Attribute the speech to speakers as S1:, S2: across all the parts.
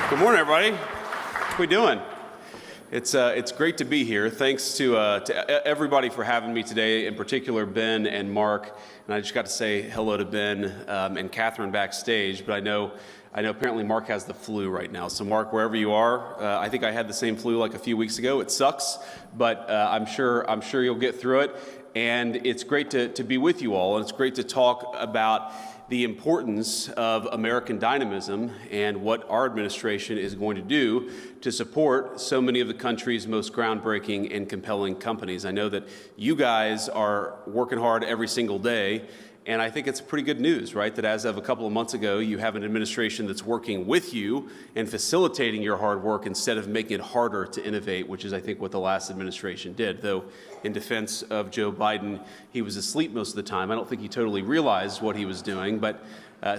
S1: Good morning, everybody. How we doing? It's great to be here. Thanks to everybody for having me today, in particular Ben and Mark. And I just got to say hello to Ben and Catherine backstage, but I know apparently Mark has the flu right now. So Mark, wherever you are, I think I had the same flu like a few weeks ago. It sucks, but I'm sure you'll get through it. And it's great to be with you all, and it's great to talk about the importance of American dynamism and what our administration is going to do to support so many of the country's most groundbreaking and compelling companies. I know that you guys are working hard every single day, and I think it's pretty good news, right? That as of a couple of months ago, you have an administration that's working with you and facilitating your hard work instead of making it harder to innovate, which is, I think, what the last administration did. Though, in defense of Joe Biden, he was asleep most of the time. I don't think he totally realized what he was doing, but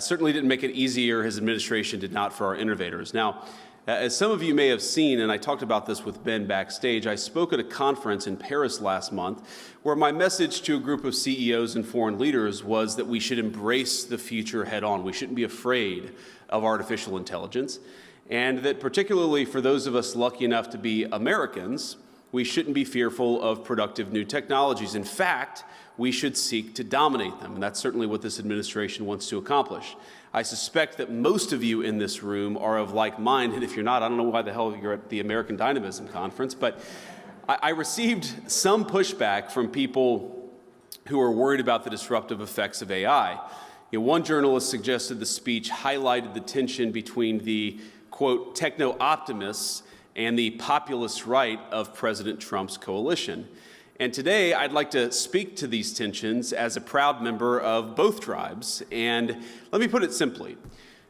S1: certainly didn't make it easier. His administration did not for our innovators. Now, as some of you may have seen, and I talked about this with Ben backstage, I spoke at a conference in Paris last month where my message to a group of CEOs and foreign leaders was that we should embrace the future head on. We shouldn't be afraid of artificial intelligence, and that particularly for those of us lucky enough to be Americans, we shouldn't be fearful of productive new technologies. In fact, we should seek to dominate them, and that's certainly what this administration wants to accomplish. I suspect that most of you in this room are of like mind, and if you're not, I don't know why the hell you're at the American Dynamism Conference, but I received some pushback from people who are worried about the disruptive effects of AI. One journalist suggested the speech highlighted the tension between the, quote, techno-optimists and the populist right of President Trump's coalition. And today, I'd like to speak to these tensions as a proud member of both tribes. And let me put it simply.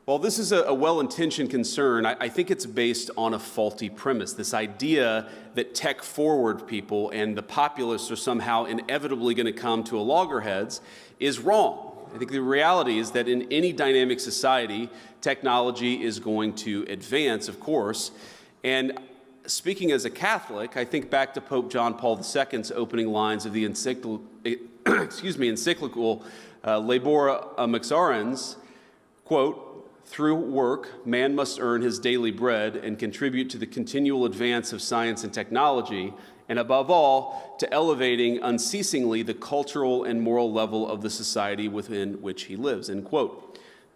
S1: While this is a well-intentioned concern, I think it's based on a faulty premise. This idea that tech-forward people and the populists are somehow inevitably going to come to a loggerheads is wrong. I think the reality is that in any dynamic society, technology is going to advance, of course. And speaking as a Catholic, I think back to Pope John Paul II's opening lines of the encyclical Labora Mixarens, quote, "Through work, man must earn his daily bread and contribute to the continual advance of science and technology, and above all, to elevating unceasingly the cultural and moral level of the society within which he lives," end quote.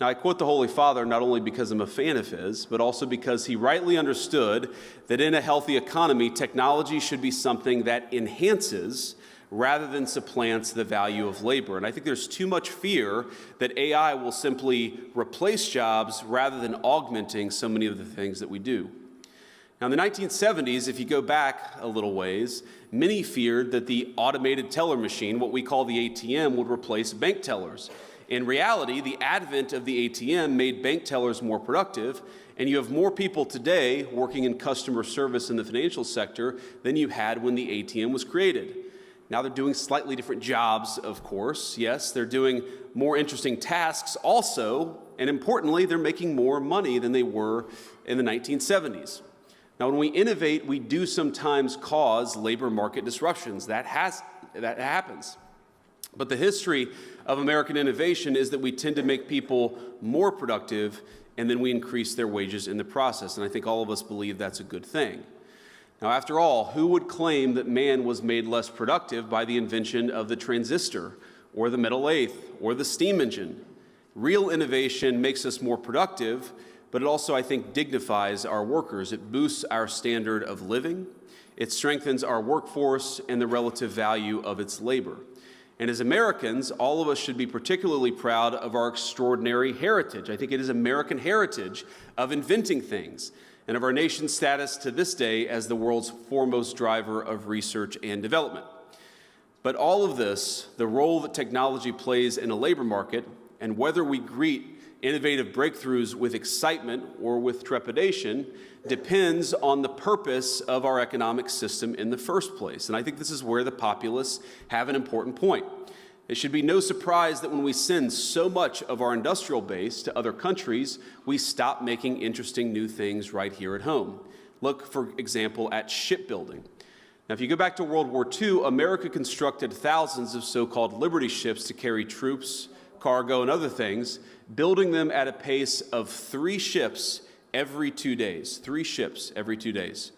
S1: Now, I quote the Holy Father not only because I'm a fan of his, but also because he rightly understood that in a healthy economy, technology should be something that enhances rather than supplants the value of labor. And I think there's too much fear that AI will simply replace jobs rather than augmenting so many of the things that we do. Now, in the 1970s, if you go back a little ways, many feared that the automated teller machine, what we call the ATM, would replace bank tellers. In reality, the advent of the ATM made bank tellers more productive, and you have more people today working in customer service in the financial sector than you had when the ATM was created. Now they're doing slightly different jobs, of course. Yes, they're doing more interesting tasks also, and importantly, they're making more money than they were in the 1970s. Now, when we innovate, we do sometimes cause labor market disruptions. That happens. But the history of American innovation is that we tend to make people more productive, and then we increase their wages in the process. And I think all of us believe that's a good thing. Now, after all, who would claim that man was made less productive by the invention of the transistor, or the metal lathe, or the steam engine? Real innovation makes us more productive, but it also, I think, dignifies our workers. It boosts our standard of living. It strengthens our workforce and the relative value of its labor. And as Americans, all of us should be particularly proud of our extraordinary heritage. I think it is American heritage of inventing things and of our nation's status to this day as the world's foremost driver of research and development. But all of this, the role that technology plays in a labor market, and whether we greet innovative breakthroughs with excitement or with trepidation, depends on the purpose of our economic system in the first place. And I think this is where the populists have an important point. It should be no surprise that when we send so much of our industrial base to other countries, we stop making interesting new things right here at home. Look, for example, at shipbuilding. Now, if you go back to World War II, America constructed thousands of so-called Liberty ships to carry troops, cargo, and other things, building them at a pace of 3 ships every 2 days, 3 ships every 2 days.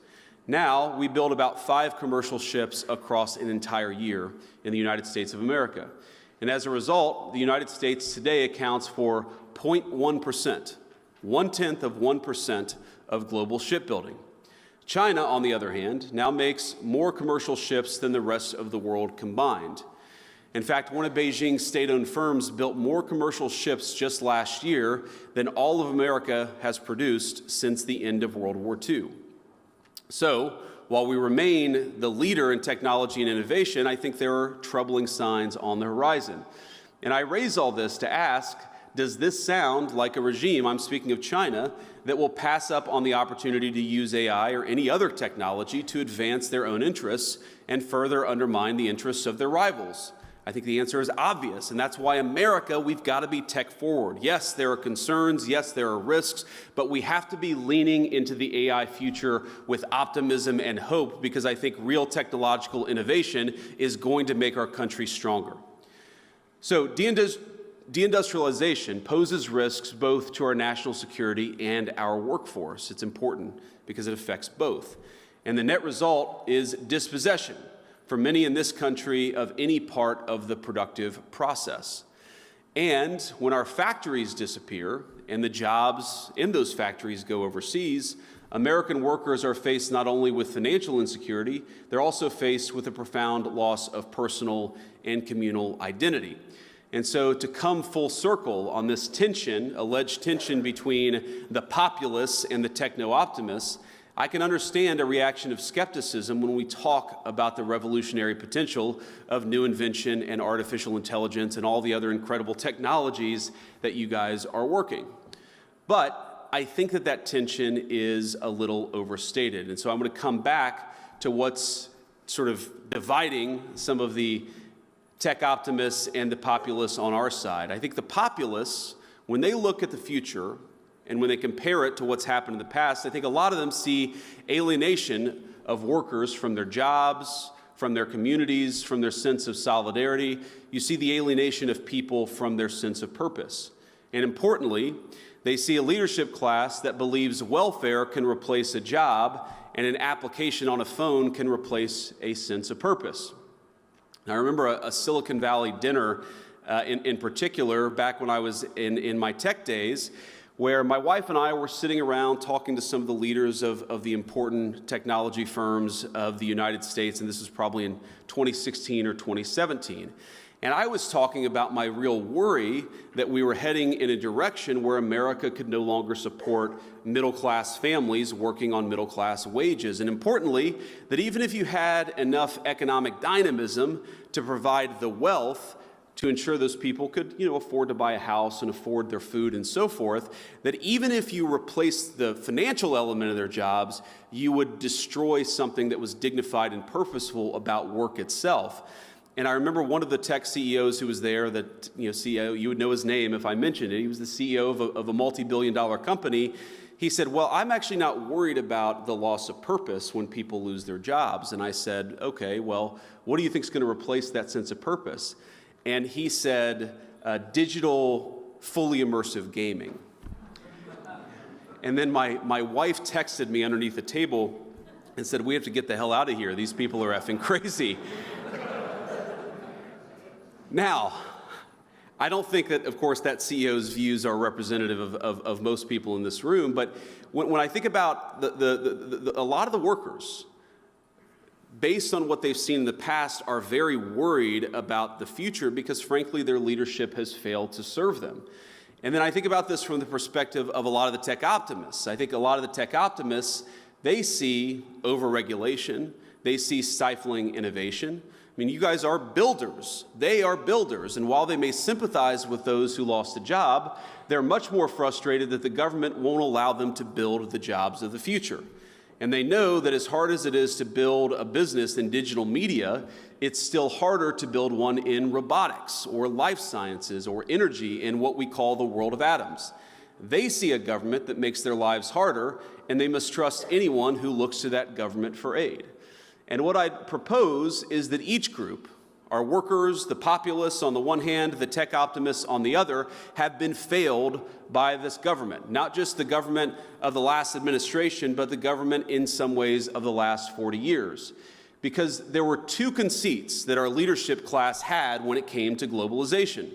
S1: Now, we build about 5 commercial ships across an entire year in the United States of America. And as a result, the United States today accounts for 0.1%, 0.1% of global shipbuilding. China, on the other hand, now makes more commercial ships than the rest of the world combined. In fact, one of Beijing's state-owned firms built more commercial ships just last year than all of America has produced since the end of World War II. So, while we remain the leader in technology and innovation, I think there are troubling signs on the horizon. And I raise all this to ask, does this sound like a regime, I'm speaking of China, that will pass up on the opportunity to use AI or any other technology to advance their own interests and further undermine the interests of their rivals? I think the answer is obvious, and that's why America, we've got to be tech forward. Yes, there are concerns, yes, there are risks, but we have to be leaning into the AI future with optimism and hope, because I think real technological innovation is going to make our country stronger. So deindustrialization poses risks both to our national security and our workforce. It's important because it affects both. And the net result is dispossession for many in this country of any part of the productive process. And when our factories disappear and the jobs in those factories go overseas, American workers are faced not only with financial insecurity, they're also faced with a profound loss of personal and communal identity. And so to come full circle on this tension, alleged tension between the populists and the techno-optimists, I can understand a reaction of skepticism when we talk about the revolutionary potential of new invention and artificial intelligence and all the other incredible technologies that you guys are working. But I think that that tension is a little overstated. And so I'm going to come back to what's sort of dividing some of the tech optimists and the populists on our side. I think the populists, when they look at the future, and when they compare it to what's happened in the past, I think a lot of them see alienation of workers from their jobs, from their communities, from their sense of solidarity. You see the alienation of people from their sense of purpose. And importantly, they see a leadership class that believes welfare can replace a job and an application on a phone can replace a sense of purpose. I remember a Silicon Valley dinner in particular back when I was in my tech days, where my wife and I were sitting around talking to some of the leaders of the important technology firms of the United States, and this was probably in 2016 or 2017. And I was talking about my real worry that we were heading in a direction where America could no longer support middle-class families working on middle-class wages. And importantly, that even if you had enough economic dynamism to provide the wealth to ensure those people could, afford to buy a house and afford their food and so forth, that even if you replaced the financial element of their jobs, you would destroy something that was dignified and purposeful about work itself. And I remember one of the tech CEOs who was there, that CEO, you would know his name if I mentioned it. He was the CEO of a multi-billion-dollar company. He said, well, I'm actually not worried about the loss of purpose when people lose their jobs. And I said, okay, well, what do you think is going to replace that sense of purpose? And he said, digital, fully immersive gaming. And then my wife texted me underneath the table and said, we have to get the hell out of here. These people are effing crazy. Now, I don't think that, of course, that CEO's views are representative of most people in this room, but when I think about a lot of the workers, based on what they've seen in the past, are very worried about the future because, frankly, their leadership has failed to serve them. And then I think about this from the perspective of a lot of the tech optimists. I think a lot of the tech optimists, they see overregulation, they see stifling innovation. I mean, you guys are builders. They are builders. And while they may sympathize with those who lost a job, they're much more frustrated that the government won't allow them to build the jobs of the future. And they know that as hard as it is to build a business in digital media, it's still harder to build one in robotics or life sciences or energy in what we call the world of atoms. They see a government that makes their lives harder, and they must trust anyone who looks to that government for aid. And what I'd propose is that each group, Our workers, the populists on the one hand, the tech optimists on the other, have been failed by this government. Not just the government of the last administration, but the government in some ways of the last 40 years. Because there were two conceits that our leadership class had when it came to globalization.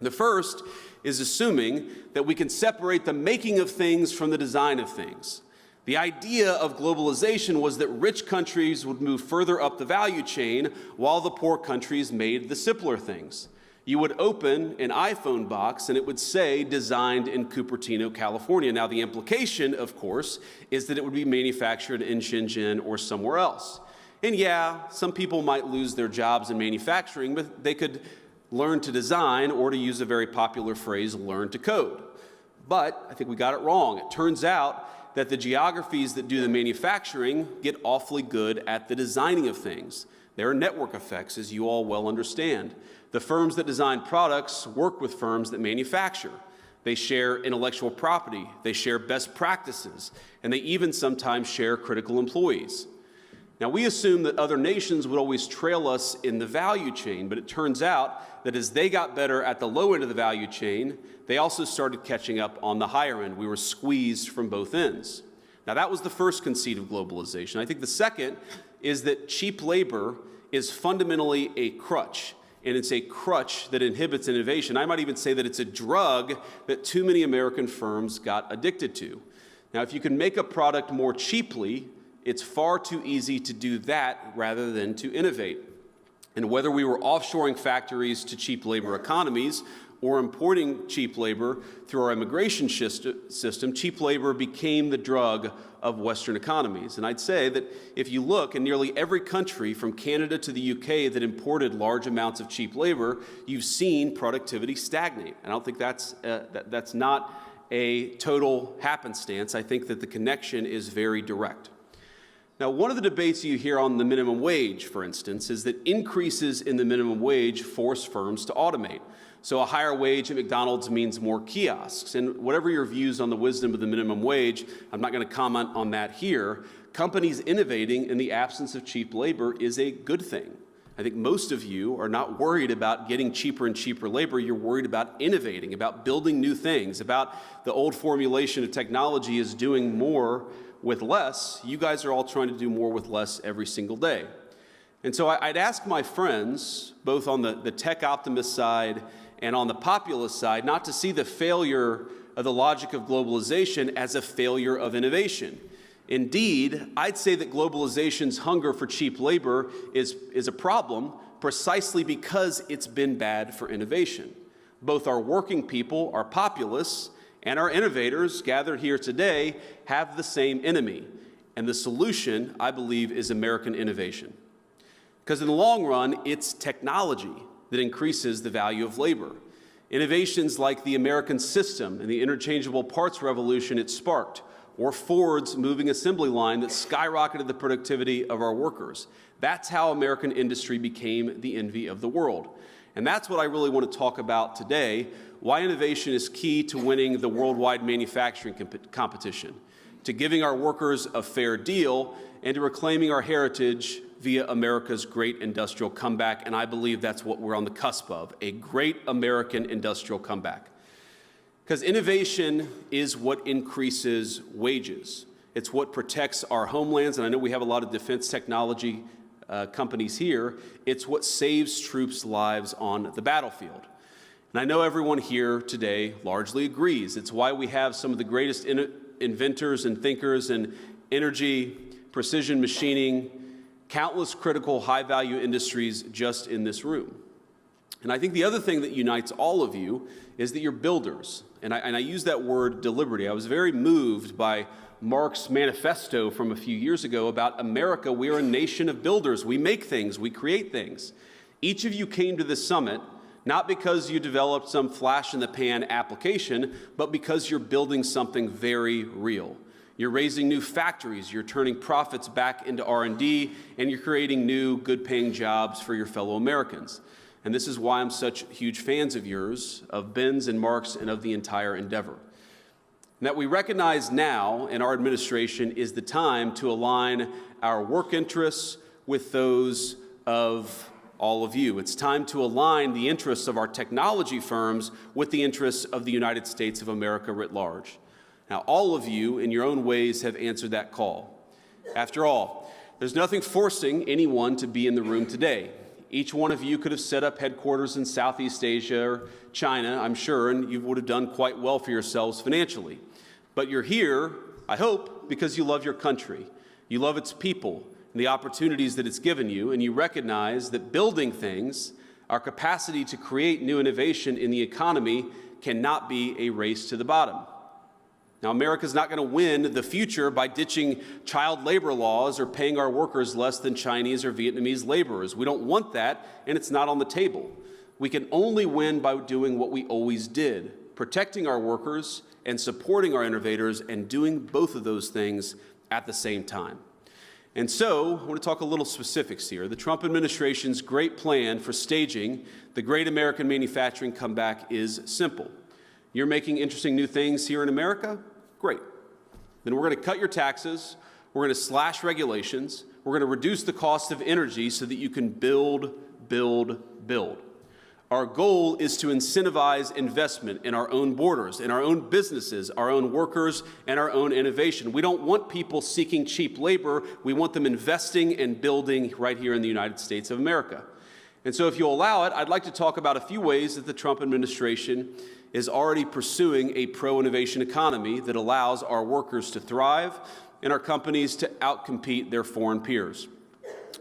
S1: The first is assuming that we can separate the making of things from the design of things. The idea of globalization was that rich countries would move further up the value chain while the poor countries made the simpler things. You would open an iPhone box and it would say designed in Cupertino, California. Now the implication, of course, is that it would be manufactured in Shenzhen or somewhere else. And yeah, some people might lose their jobs in manufacturing, but they could learn to design, or to use a very popular phrase, learn to code. But I think we got it wrong. It turns out that the geographies that do the manufacturing get awfully good at the designing of things. There are network effects, as you all well understand. The firms that design products work with firms that manufacture. They share intellectual property, they share best practices, and they even sometimes share critical employees. Now, we assume that other nations would always trail us in the value chain, but it turns out that as they got better at the low end of the value chain, they also started catching up on the higher end. We were squeezed from both ends. Now, that was the first conceit of globalization. I think the second is that cheap labor is fundamentally a crutch, and it's a crutch that inhibits innovation. I might even say that it's a drug that too many American firms got addicted to. Now, if you can make a product more cheaply, it's far too easy to do that rather than to innovate. And whether we were offshoring factories to cheap labor economies or importing cheap labor through our immigration system, cheap labor became the drug of Western economies. And I'd say that if you look in nearly every country from Canada to the UK that imported large amounts of cheap labor, you've seen productivity stagnate. And I don't think that's not a total happenstance. I think that the connection is very direct. Now, one of the debates you hear on the minimum wage, for instance, is that increases in the minimum wage force firms to automate. So a higher wage at McDonald's means more kiosks. And whatever your views on the wisdom of the minimum wage, I'm not going to comment on that here. Companies innovating in the absence of cheap labor is a good thing. I think most of you are not worried about getting cheaper and cheaper labor. You're worried about innovating, about building new things, about the old formulation of technology is doing more with less. You guys are all trying to do more with less every single day. And so I'd ask my friends, both on the tech optimist side and on the populist side, not to see the failure of the logic of globalization as a failure of innovation. Indeed, I'd say that globalization's hunger for cheap labor is a problem precisely because it's been bad for innovation. Both our working people, our populists, and our innovators gathered here today have the same enemy. And the solution, I believe, is American innovation. Because in the long run, it's technology that increases the value of labor. Innovations like the American system and the interchangeable parts revolution it sparked, or Ford's moving assembly line that skyrocketed the productivity of our workers. That's how American industry became the envy of the world. And that's what I really want to talk about today, why innovation is key to winning the worldwide manufacturing competition, to giving our workers a fair deal, and to reclaiming our heritage via America's great industrial comeback. And I believe that's what we're on the cusp of, a great American industrial comeback. Because innovation is what increases wages. It's what protects our homelands, and I know we have a lot of defense technology companies here. It's what saves troops' lives on the battlefield. And I know everyone here today largely agrees. It's why we have some of the greatest inventors and thinkers in energy, precision machining, countless critical high-value industries just in this room. And I think the other thing that unites all of you is that you're builders. And I use that word deliberately. I was very moved by Mark's manifesto from a few years ago about America. We are a nation of builders. We make things. We create things. Each of you came to this summit not because you developed some flash-in-the-pan application, but because you're building something very real. You're raising new factories, you're turning profits back into R&D, and you're creating new, good-paying jobs for your fellow Americans. And this is why I'm such huge fans of yours, of Ben's and Mark's, and of the entire endeavor. And that we recognize now in our administration is the time to align our work interests with those of all of you. It's time to align the interests of our technology firms with the interests of the United States of America writ large. Now, all of you, in your own ways, have answered that call. After all, there's nothing forcing anyone to be in the room today. Each one of you could have set up headquarters in Southeast Asia or China, I'm sure, and you would have done quite well for yourselves financially. But you're here, I hope, because you love your country. You love its people and the opportunities that it's given you, and you recognize that building things, our capacity to create new innovation in the economy, cannot be a race to the bottom. Now, America's not going to win the future by ditching child labor laws or paying our workers less than Chinese or Vietnamese laborers. We don't want that, and it's not on the table. We can only win by doing what we always did, protecting our workers and supporting our innovators, and doing both of those things at the same time. And so, I want to talk a little specifics here. The Trump administration's great plan for staging the great American manufacturing comeback is simple. You're making interesting new things here in America? Great. Then we're going to cut your taxes, we're going to slash regulations, we're going to reduce the cost of energy so that you can build. Our goal is to incentivize investment in our own borders, in our own businesses, our own workers, and our own innovation. We don't want people seeking cheap labor. We want them investing and building right here in the United States of America. And so if you'll allow it, I'd like to talk about a few ways that the Trump administration is already pursuing a pro-innovation economy that allows our workers to thrive and our companies to outcompete their foreign peers.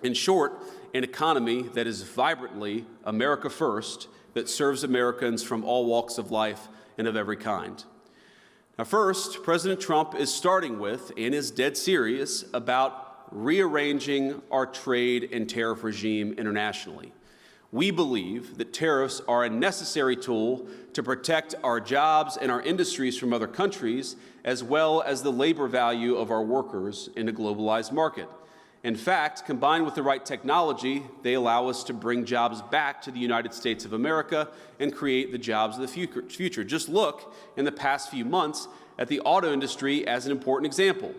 S1: In short, an economy that is vibrantly America first, that serves Americans from all walks of life and of every kind. Now, first, President Trump is starting with, and is dead serious, about rearranging our trade and tariff regime internationally. We believe that tariffs are a necessary tool to protect our jobs and our industries from other countries, as well as the labor value of our workers in a globalized market. In fact, combined with the right technology, they allow us to bring jobs back to the United States of America and create the jobs of the future. Just look in the past few months at the auto industry as an important example.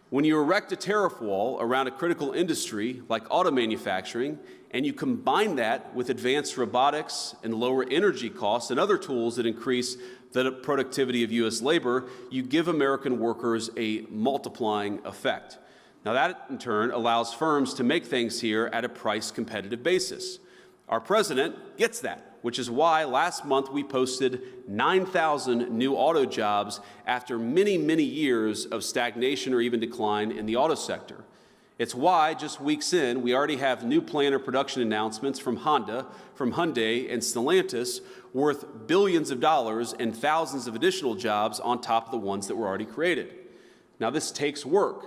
S1: When you erect a tariff wall around a critical industry like auto manufacturing, and you combine that with advanced robotics and lower energy costs and other tools that increase the productivity of U.S. labor, you give American workers a multiplying effect. Now that, in turn, allows firms to make things here at a price-competitive basis. Our president gets that, which is why last month we posted 9,000 new auto jobs after many, many years of stagnation or even decline in the auto sector. It's why, just weeks in, we already have new plant or production announcements from Honda, from Hyundai, and Stellantis worth billions of dollars and thousands of additional jobs on top of the ones that were already created. Now, this takes work.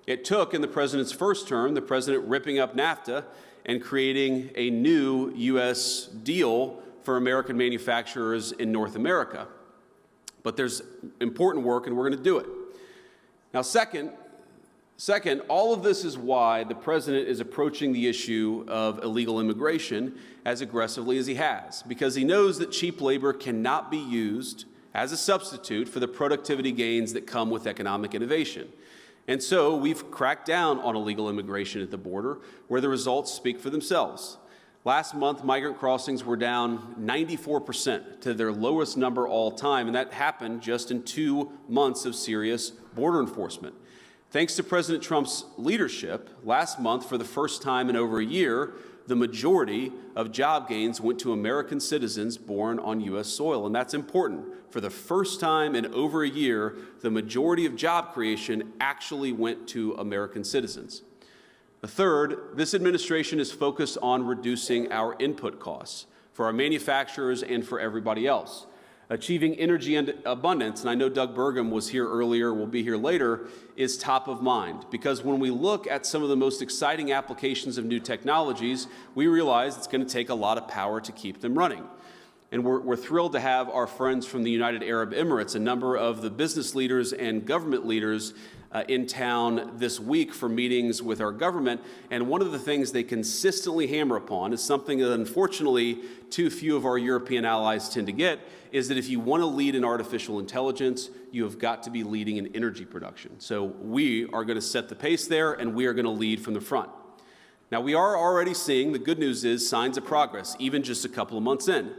S1: It took, in the president's first term, the president ripping up NAFTA and creating a new U.S. deal for American manufacturers in North America. But there's important work, and we're going to do it. Now, second, all of this is why the president is approaching the issue of illegal immigration as aggressively as he has, because he knows that cheap labor cannot be used as a substitute for the productivity gains that come with economic innovation. And so we've cracked down on illegal immigration at the border, where the results speak for themselves. Last month, migrant crossings were down 94% to their lowest number all time, and that happened just in 2 months of serious border enforcement. Thanks to President Trump's leadership, last month, for the first time in over a year, the majority of job gains went to American citizens born on U.S. soil, and that's important. For the first time in over a year, the majority of job creation actually went to American citizens. The third, this administration is focused on reducing our input costs for our manufacturers and for everybody else. Achieving energy abundance, and I know Doug Burgum was here earlier, will be here later, is top of mind. Because when we look at some of the most exciting applications of new technologies, we realize it's going to take a lot of power to keep them running. And we're thrilled to have our friends from the United Arab Emirates, a number of the business leaders and government leaders in town this week for meetings with our government. And one of the things they consistently hammer upon is something that unfortunately too few of our European allies tend to get, is that if you want to lead in artificial intelligence, you have got to be leading in energy production. So we are going to set the pace there, and we are going to lead from the front. Now, we are already seeing, the good news is, signs of progress, even just a couple of months in.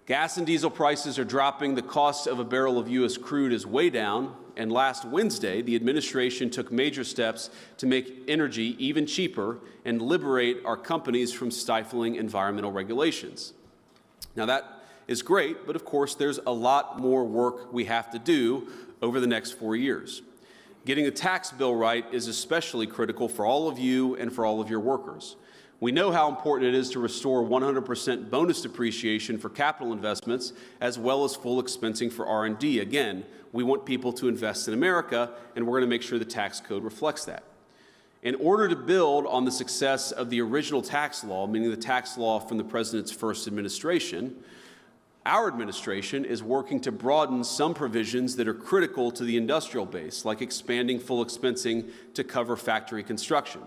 S1: Gas and diesel prices are dropping, the cost of a barrel of U.S. crude is way down, and last Wednesday, the administration took major steps to make energy even cheaper and liberate our companies from stifling environmental regulations. Now, that is great, but of course, there's a lot more work we have to do over the next 4 years. Getting the tax bill right is especially critical for all of you and for all of your workers. We know how important it is to restore 100% bonus depreciation for capital investments, as well as full expensing for R&D. Again, we want people to invest in America, and we're going to make sure the tax code reflects that. In order to build on the success of the original tax law, meaning the tax law from the president's first administration, our administration is working to broaden some provisions that are critical to the industrial base, like expanding full expensing to cover factory construction.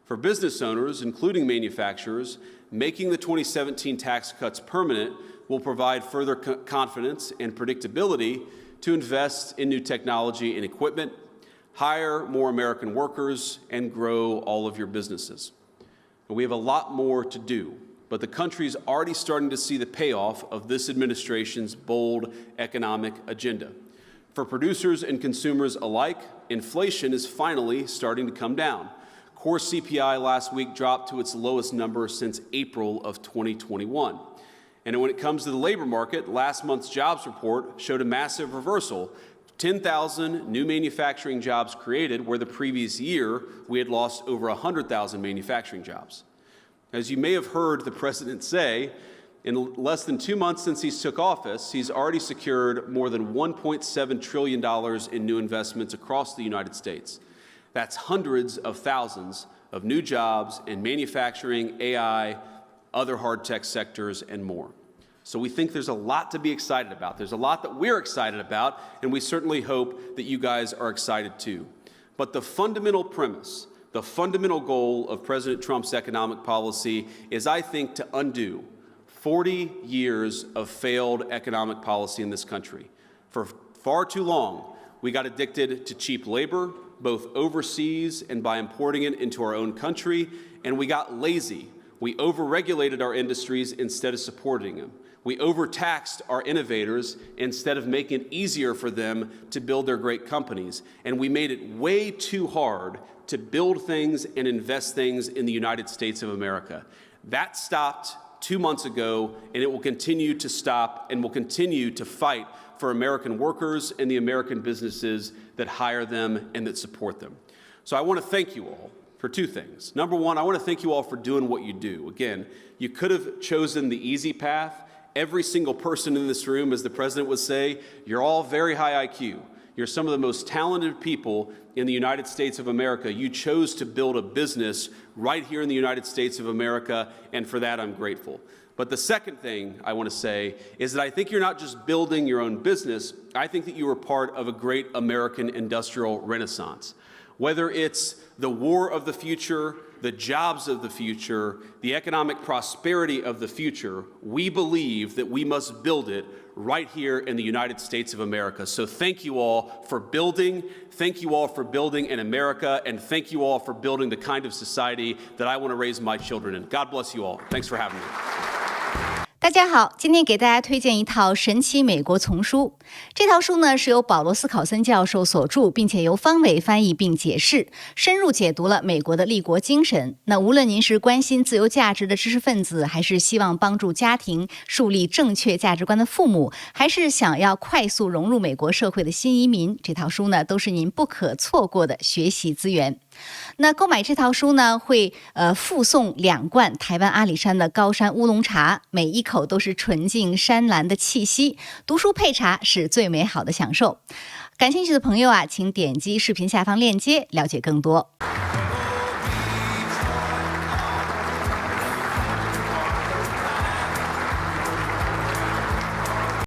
S1: For business owners, including manufacturers, making the 2017 tax cuts permanent will provide further confidence and predictability to invest in new technology and equipment, hire more American workers, and grow all of your businesses. And we have a lot more to do, but the country is already starting to see the payoff of this administration's bold economic agenda. For producers and consumers alike, inflation is finally starting to come down. Core CPI last week dropped to its lowest number since April of 2021. And when it comes to the labor market, last month's jobs report showed a massive reversal. 10,000 new manufacturing jobs created, where the previous year we had lost over 100,000 manufacturing jobs. As you may have heard the president say, in less than 2 months since he took office, he's already secured more than $1.7 trillion in new investments across the United States. That's hundreds of thousands of new jobs in manufacturing, AI, other hard tech sectors, and more. So we think there's a lot to be excited about. There's a lot that we're excited about, and we certainly hope that you guys are excited too. But the fundamental premise, the fundamental goal of President Trump's economic policy is, I think, to undo 40 years of failed economic policy in this country. For far too long, we got addicted to cheap labor, both overseas and by importing it into our own country, and we got lazy. We overregulated our industries instead of supporting them. We overtaxed our innovators instead of making it easier for them to build their great companies. And we made it way too hard to build things and invest things in the United States of America. That stopped 2 months ago, and it will continue to stop, and will continue to fight for American workers and the American businesses that hire them and that support them. So I want to thank you all for two things. Number one, I want to thank you all for doing what you do. Again, you could have chosen the easy path. Every single person in this room, as the president would say, you're all very high IQ. You're some of the most talented people in the United States of America. You chose to build a business right here in the United States of America, and for that I'm grateful. But the second thing I want to say is that I think you're not just building your own business, I think that you are part of a great American industrial renaissance. Whether it's the war of the future, the jobs of the future, the economic prosperity of the future, we believe that we must build it right here in the United States of America. So thank you all for building in America, and thank you all for building the kind of society that I want to raise my children in. God bless you all. Thanks for having me.
S2: 大家好，今天给大家推荐一套神奇美国丛书。这套书呢是由保罗斯考森教授所著，并且由方伟翻译并解释，深入解读了美国的立国精神。那无论您是关心自由价值的知识分子，还是希望帮助家庭树立正确价值观的父母，还是想要快速融入美国社会的新移民，这套书呢都是您不可错过的学习资源。那购买这套书呢，会附送2罐台湾阿里山的高山乌龙茶，每一口都是纯净山岚的气息。读书配茶是最美好的享受。感兴趣的朋友啊，请点击视频下方链接了解更多。